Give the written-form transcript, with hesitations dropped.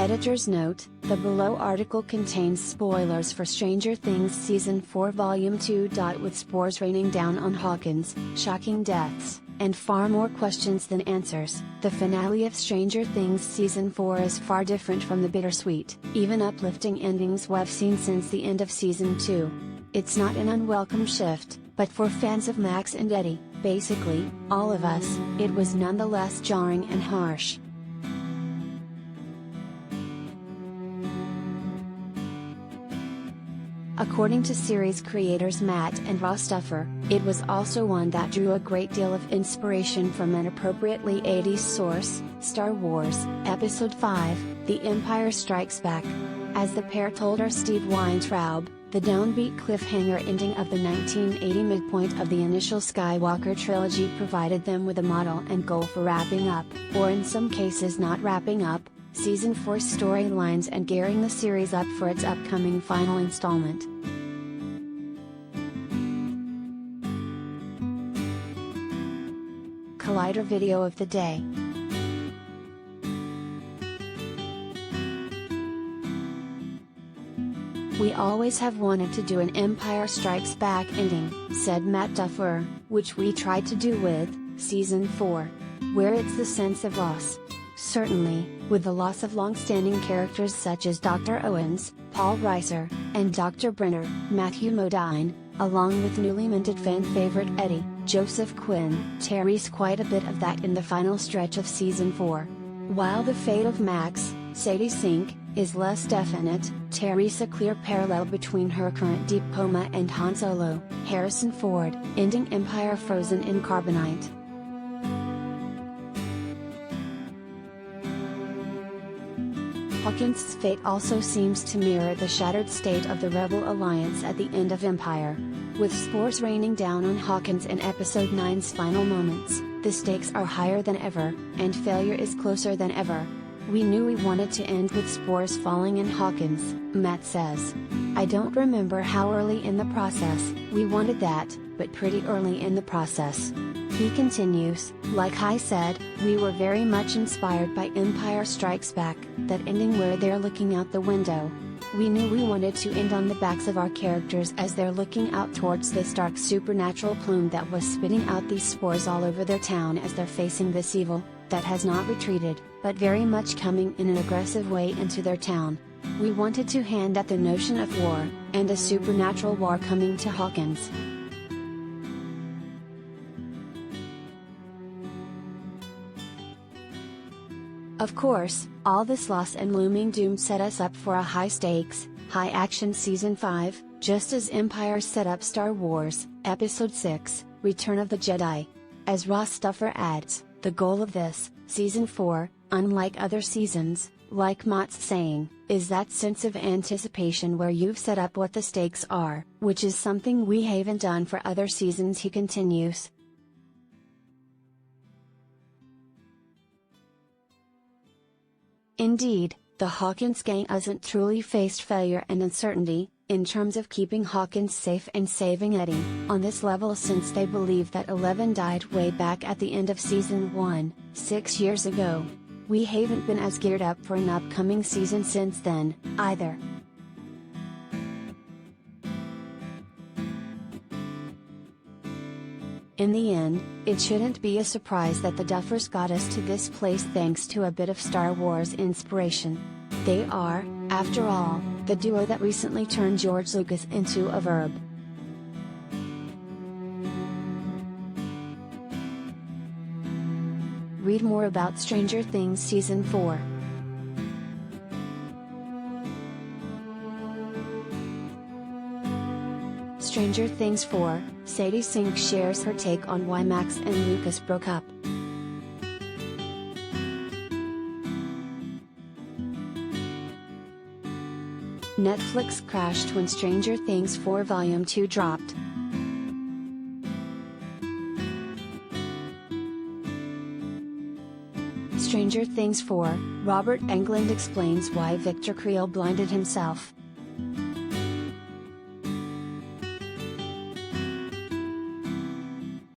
Editor's note: the below article contains spoilers for Stranger Things Season 4 Volume 2. With spores raining down on Hawkins, shocking deaths, and far more questions than answers, the finale of Stranger Things Season 4 is far different from the bittersweet, even uplifting endings we've seen since the end of Season 2. It's not an unwelcome shift, but for fans of Max and Eddie, basically, all of us, it was nonetheless jarring and harsh. According to series creators Matt and Ross Duffer, it was also one that drew a great deal of inspiration from an appropriately 80s source, Star Wars, Episode 5, The Empire Strikes Back. As the pair told our Steve Weintraub, the downbeat cliffhanger ending of the 1980 midpoint of the initial Skywalker trilogy provided them with a model and goal for wrapping up, or in some cases not wrapping up, Season 4's storylines and gearing the series up for its upcoming final installment. Collider video of the day. "We always have wanted to do an Empire Strikes Back ending," said Matt Duffer, "which we tried to do with Season 4. Where it's the sense of loss. Certainly, with the loss of long-standing characters such as Dr. Owens, Paul Reiser, and Dr. Brenner, Matthew Modine, along with newly minted fan favorite Eddie, Joseph Quinn, Terry's quite a bit of that in the final stretch of Season 4. While the fate of Max, Sadie Sink, is less definite, Terry's a clear parallel between her current deep coma and Han Solo, Harrison Ford, ending Empire frozen in carbonite. Hawkins' fate also seems to mirror the shattered state of the Rebel Alliance at the end of Empire. With spores raining down on Hawkins in Episode 9's final moments, the stakes are higher than ever, and failure is closer than ever. "We knew we wanted to end with spores falling in Hawkins," Matt says. "I don't remember how early in the process we wanted that, but pretty early in the process." He continues, "Like I said, we were very much inspired by Empire Strikes Back, that ending where they're looking out the window. We knew we wanted to end on the backs of our characters as they're looking out towards this dark supernatural plume that was spitting out these spores all over their town as they're facing this evil, that has not retreated, but very much coming in an aggressive way into their town. We wanted to hand at the notion of war, and a supernatural war coming to Hawkins." Of course, all this loss and looming doom set us up for a high-stakes, high-action Season 5, just as Empire set up Star Wars, Episode 6, Return of the Jedi. As Ross Duffer adds, "The goal of this, Season 4, unlike other seasons, like Matt's saying, is that sense of anticipation where you've set up what the stakes are, which is something we haven't done for other seasons." He continues. Indeed, the Hawkins gang hasn't truly faced failure and uncertainty, in terms of keeping Hawkins safe and saving Eddie, on this level since they believe that 11 died way back at the end of Season 1, 6 years ago. We haven't been as geared up for an upcoming season since then, either. In the end, it shouldn't be a surprise that the Duffers got us to this place thanks to a bit of Star Wars inspiration. They are, after all, the duo that recently turned George Lucas into a verb. Read more about Stranger Things Season 4. Stranger Things 4, Sadie Sink shares her take on why Max and Lucas broke up. Netflix crashed when Stranger Things 4 Volume 2 dropped. Stranger Things 4, Robert Englund explains why Victor Creel blinded himself.